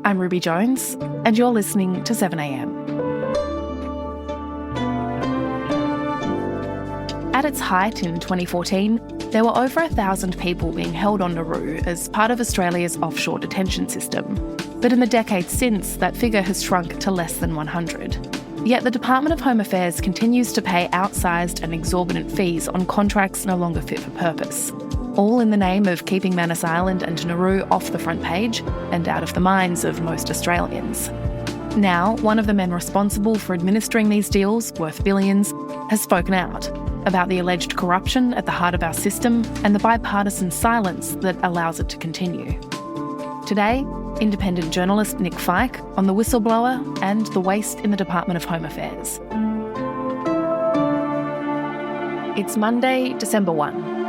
I'm Ruby Jones, and you're listening to 7am. At its height in 2014, there were over 1,000 people being held on Nauru as part of Australia's offshore detention system. But in the decades since, that figure has shrunk to less than 100. Yet the Department of Home Affairs continues to pay outsized and exorbitant fees on contracts no longer fit for purpose, all in the name of keeping Manus Island and Nauru off the front page and out of the minds of most Australians. Now, one of the men responsible for administering these deals, worth billions, has spoken out about the alleged corruption at the heart of our system and the bipartisan silence that allows it to continue. Today, independent journalist Nick Feik on the whistleblower and the waste in the Department of Home Affairs. It's Monday, December 1.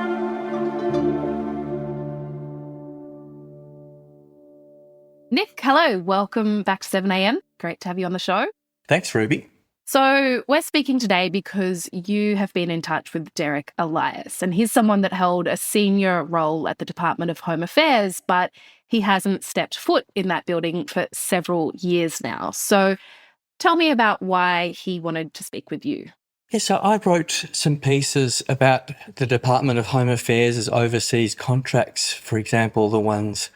Nick, hello. Welcome back to 7am. Great to have you on the show. Thanks, Ruby. So we're speaking today because you have been in touch with Derek Elias, and he's someone that held a senior role at the Department of Home Affairs, but he hasn't stepped foot in that building for several years now. So tell me about why he wanted to speak with you. Yeah, so I wrote some pieces about the Department of Home Affairs' overseas contracts, for example, the ones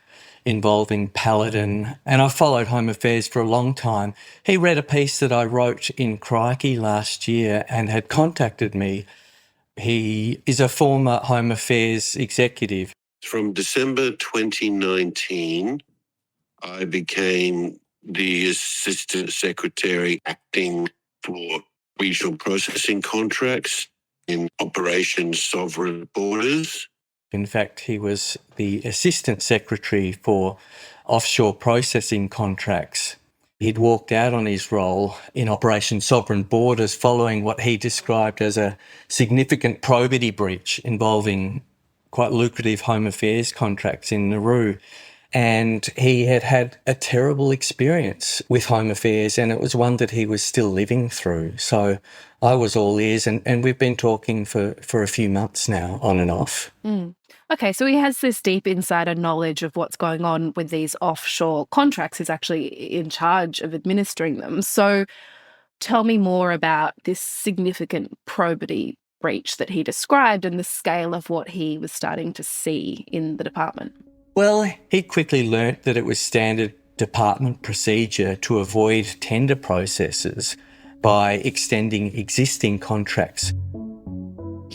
involving Paladin, and I followed Home Affairs for a long time. He read a piece that I wrote in Crikey last year and had contacted me. He is a former Home Affairs executive. From December 2019, I became the Assistant Secretary acting for regional processing contracts in Operation Sovereign Borders. In fact, he was the Assistant Secretary for offshore processing contracts. He'd walked out on his role in Operation Sovereign Borders following what he described as a significant probity breach involving quite lucrative Home Affairs contracts in Nauru. And he had had a terrible experience with Home Affairs, and it was one that he was still living through. So I was all ears, and we've been talking for a few months now, on and off. Okay, so he has this deep insider knowledge of what's going on with these offshore contracts. He's actually in charge of administering them. So tell me more about this significant probity breach that he described and the scale of what he was starting to see in the department. Well, he quickly learnt that it was standard department procedure to avoid tender processes by extending existing contracts.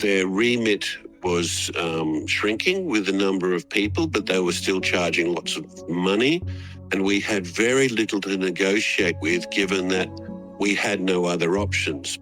Their remit was shrinking with the number of people, but they were still charging lots of money, and we had very little to negotiate with given that we had no other options.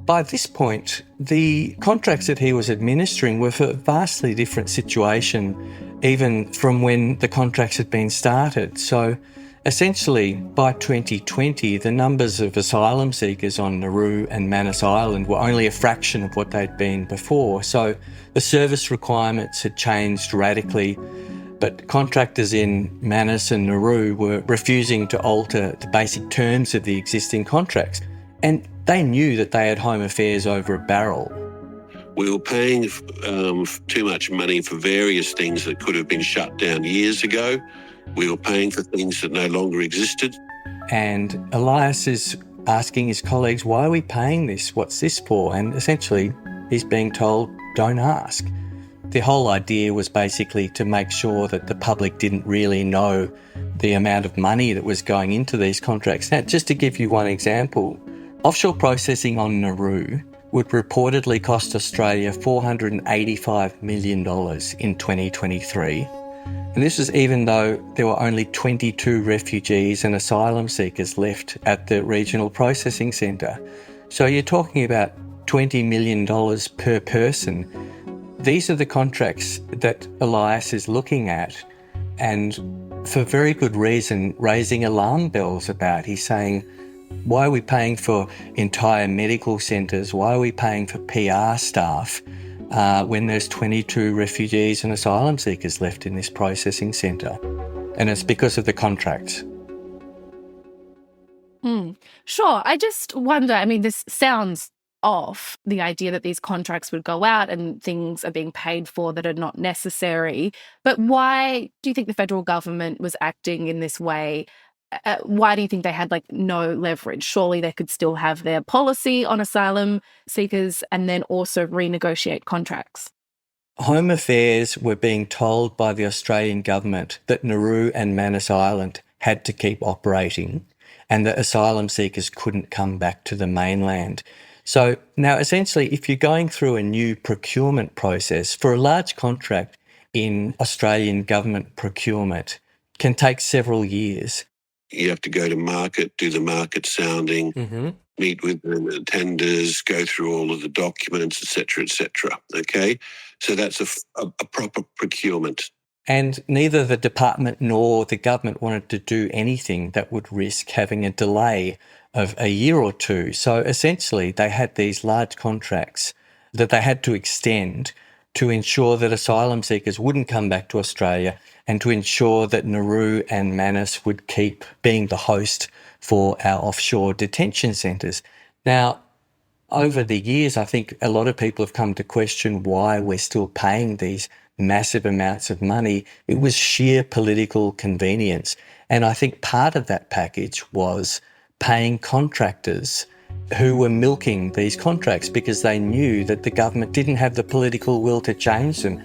By this point, the contracts that he was administering were for a vastly different situation, even from when the contracts had been started. So essentially, by 2020, the numbers of asylum seekers on Nauru and Manus Island were only a fraction of what they'd been before. So the service requirements had changed radically, but contractors in Manus and Nauru were refusing to alter the basic terms of the existing contracts. And they knew that they had Home Affairs over a barrel. We were paying too much money for various things that could have been shut down years ago. We were paying for things that no longer existed. And Elias is asking his colleagues, why are we paying this? What's this for? And essentially, he's being told, don't ask. The whole idea was basically to make sure that the public didn't really know the amount of money that was going into these contracts. Now, just to give you one example, offshore processing on Nauru would reportedly cost Australia $485 million in 2023. And this is even though there were only 22 refugees and asylum seekers left at the regional processing centre. So you're talking about $20 million per person. These are the contracts that Elias is looking at, and for very good reason, raising alarm bells about. He's saying, why are we paying for entire medical centres? Why are we paying for PR staff when there's 22 refugees and asylum seekers left in this processing centre? And it's because of the contracts. Sure. I just wonder, I mean, this sounds off, the idea that these contracts would go out and things are being paid for that are not necessary. But why do you think the federal government was acting in this way why do you think they had no leverage? Surely they could still have their policy on asylum seekers and then also renegotiate contracts. Home Affairs were being told by the Australian government that Nauru and Manus Island had to keep operating and that asylum seekers couldn't come back to the mainland. So now essentially if you're going through a new procurement process for a large contract in Australian government procurement can take several years. You have to go to market, do the market sounding, meet with the tenders, go through all of the documents, etc., etc. Okay? So that's a proper procurement. And neither the department nor the government wanted to do anything that would risk having a delay of a year or two. So essentially they had these large contracts that they had to extend to ensure that asylum seekers wouldn't come back to Australia and to ensure that Nauru and Manus would keep being the host for our offshore detention centres. Now, over the years, I think a lot of people have come to question why we're still paying these massive amounts of money. It was sheer political convenience. And I think part of that package was paying contractors who were milking these contracts because they knew that the government didn't have the political will to change them.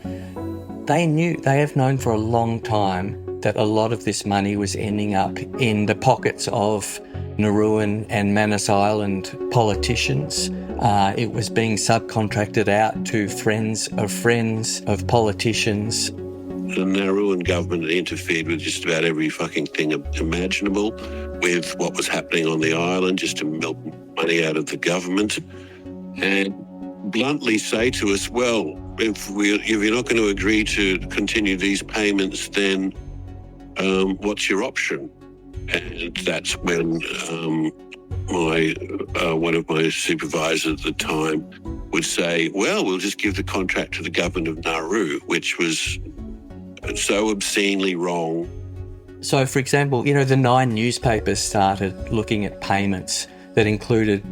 They have known for a long time that a lot of this money was ending up in the pockets of Nauruan and Manus Island politicians. It was being subcontracted out to friends of politicians. The Nauruan government interfered with just about every fucking thing imaginable with what was happening on the island just to milk money out of the government and bluntly say to us, well, if you're not going to agree to continue these payments, then what's your option? And that's when one of my supervisors at the time would say, well, we'll just give the contract to the government of Nauru, which was so obscenely wrong. So, for example, the 9 newspapers started looking at payments that included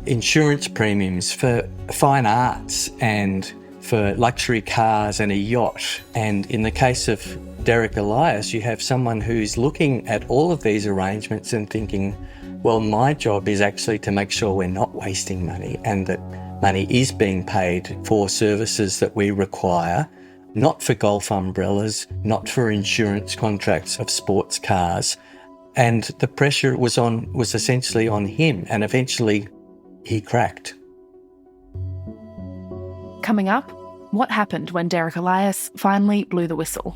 insurance premiums for fine arts and for luxury cars and a yacht. And in the case of Derek Elias, you have someone who's looking at all of these arrangements and thinking, well, my job is actually to make sure we're not wasting money and that money is being paid for services that we require, not for golf umbrellas, not for insurance contracts of sports cars. And the pressure was essentially on him, and eventually he cracked. Coming up, what happened when Derek Elias finally blew the whistle?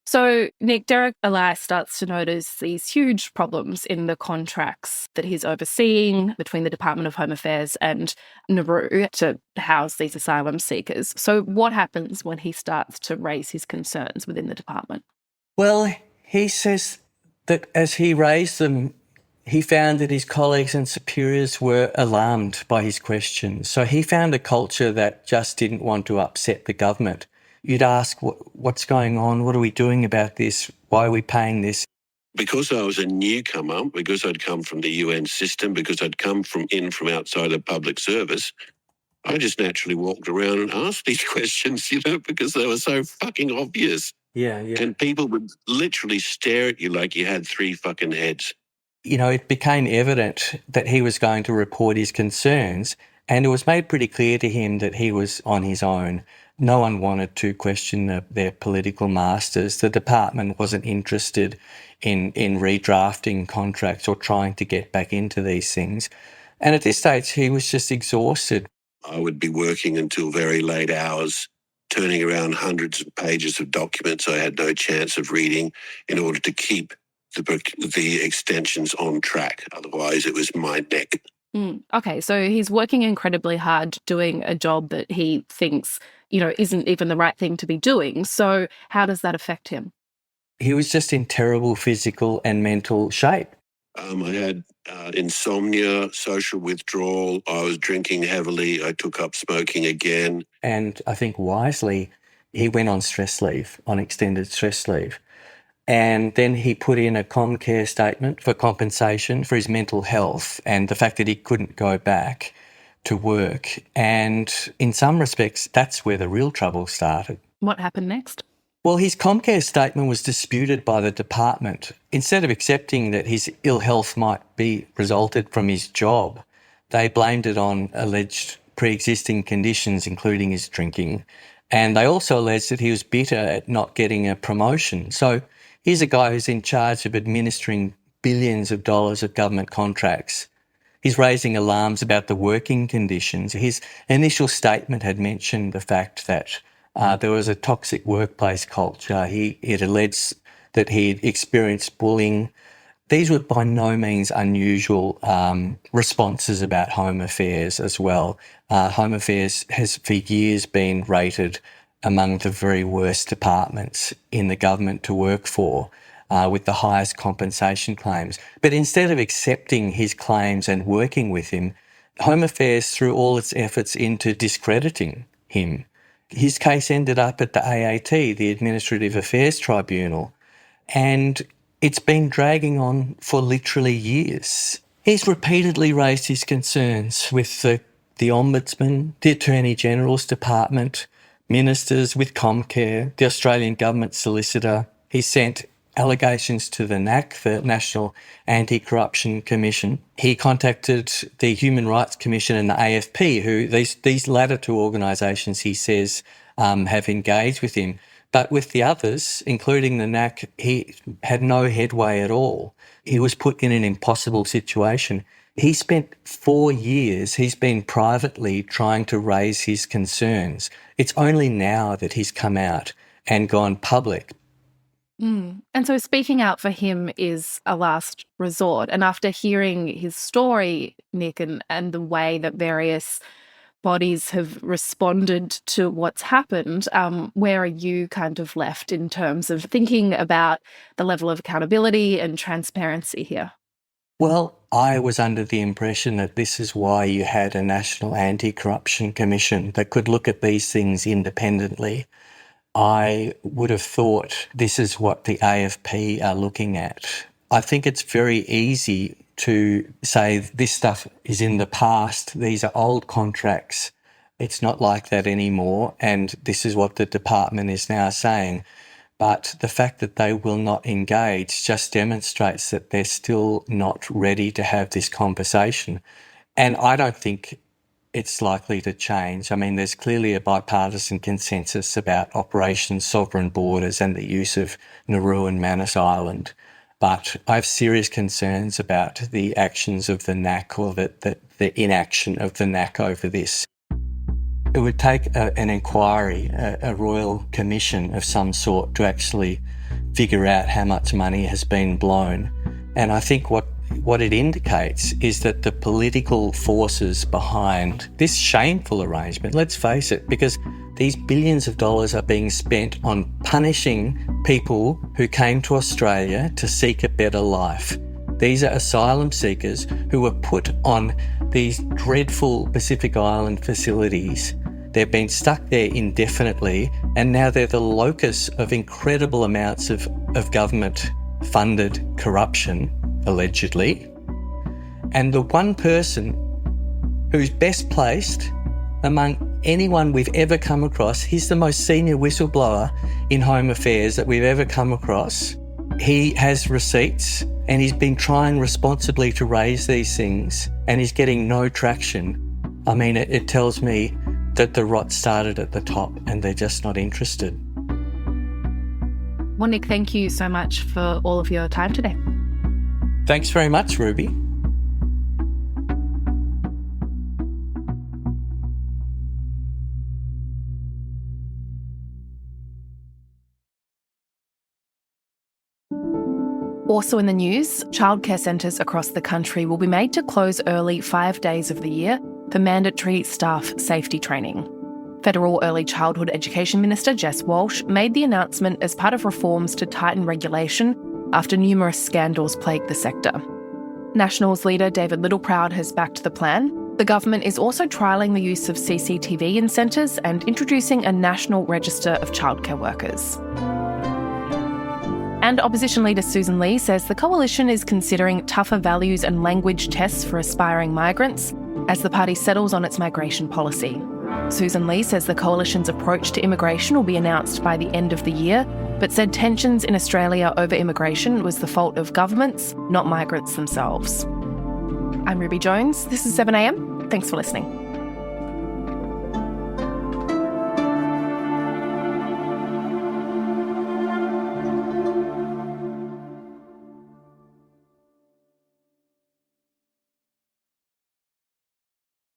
So, Nick, Derek Elias starts to notice these huge problems in the contracts that he's overseeing between the Department of Home Affairs and Nauru to house these asylum seekers. So what happens when he starts to raise his concerns within the department? Well, he says that as he raised them, he found that his colleagues and superiors were alarmed by his questions. So he found a culture that just didn't want to upset the government. You'd ask, what's going on? What are we doing about this? Why are we paying this? Because I was a newcomer, because I'd come from the UN system, because I'd come from outside of public service, I just naturally walked around and asked these questions, because they were so fucking obvious. Yeah. And people would literally stare at you like you had 3 fucking heads. It became evident that he was going to report his concerns, and it was made pretty clear to him that he was on his own. No one wanted to question their political masters. The department wasn't interested in redrafting contracts or trying to get back into these things. And at this stage, he was just exhausted. I would be working until very late hours, turning around hundreds of pages of documents I had no chance of reading in order to keep the extensions on track. Otherwise, it was my neck. Okay, so he's working incredibly hard doing a job that he thinks, isn't even the right thing to be doing. So how does that affect him? He was just in terrible physical and mental shape. I had insomnia, social withdrawal. I was drinking heavily. I took up smoking again. And I think wisely, he went on extended stress leave. And then he put in a Comcare statement for compensation for his mental health and the fact that he couldn't go back to work. And in some respects, that's where the real trouble started. What happened next? Well, his Comcare statement was disputed by the department. Instead of accepting that his ill health might be resulted from his job, they blamed it on alleged pre-existing conditions, including his drinking. And they also alleged that he was bitter at not getting a promotion. So here's a guy who's in charge of administering billions of dollars of government contracts. He's raising alarms about the working conditions. His initial statement had mentioned the fact that there was a toxic workplace culture. He had alleged that he had experienced bullying. These were by no means unusual responses about Home Affairs as well. Home Affairs has for years been rated among the very worst departments in the government to work for, with the highest compensation claims. But instead of accepting his claims and working with him, Home Affairs threw all its efforts into discrediting him. His case ended up at the AAT, the Administrative Affairs Tribunal, and it's been dragging on for literally years. He's repeatedly raised his concerns with the Ombudsman, the Attorney General's Department, ministers, with Comcare, the Australian Government Solicitor. He sent allegations to the NAC, the National Anti-Corruption Commission. He contacted the Human Rights Commission and the AFP, who these latter two organisations, he says, have engaged with him. But with the others, including the NAC, he had no headway at all. He was put in an impossible situation. He spent 4 years, he's been privately trying to raise his concerns. It's only now that he's come out and gone public. And so speaking out for him is a last resort. And after hearing his story, Nick, and the way that various bodies have responded to what's happened, where are you kind of left in terms of thinking about the level of accountability and transparency here? Well, I was under the impression that this is why you had a National Anti-Corruption Commission that could look at these things independently. I would have thought this is what the AFP are looking at. I think it's very easy to say this stuff is in the past. These are old contracts. It's not like that anymore. And this is what the department is now saying. But the fact that they will not engage just demonstrates that they're still not ready to have this conversation. And I don't think it's likely to change. I mean, there's clearly a bipartisan consensus about Operation Sovereign Borders and the use of Nauru and Manus Island. But I have serious concerns about the actions of the NAC, or the inaction of the NAC over this. It would take an inquiry, a royal commission of some sort, to actually figure out how much money has been blown. And I think what it indicates is that the political forces behind this shameful arrangement, let's face it, because these billions of dollars are being spent on punishing people who came to Australia to seek a better life. These are asylum seekers who were put on these dreadful Pacific Island facilities. They've been stuck there indefinitely, and now they're the locus of incredible amounts of government-funded corruption, allegedly. And the one person who's best placed among anyone we've ever come across, he's the most senior whistleblower in Home Affairs that we've ever come across. He has receipts and he's been trying responsibly to raise these things, and he's getting no traction. I mean, it tells me that the rot started at the top and they're just not interested. Well, Nick, thank you so much for all of your time today. Thanks very much, Ruby. Also in the news, childcare centres across the country will be made to close early 5 days of the year for mandatory staff safety training. Federal Early Childhood Education Minister Jess Walsh made the announcement as part of reforms to tighten regulation after numerous scandals plagued the sector. Nationals leader David Littleproud has backed the plan. The government is also trialling the use of CCTV in centres and introducing a national register of childcare workers. And opposition leader Susan Lee says the coalition is considering tougher values and language tests for aspiring migrants. as the party settles on its migration policy. Susan Lee says the coalition's approach to immigration will be announced by the end of the year, but said tensions in Australia over immigration was the fault of governments, not migrants themselves. I'm Ruby Jones. This is 7am. Thanks for listening.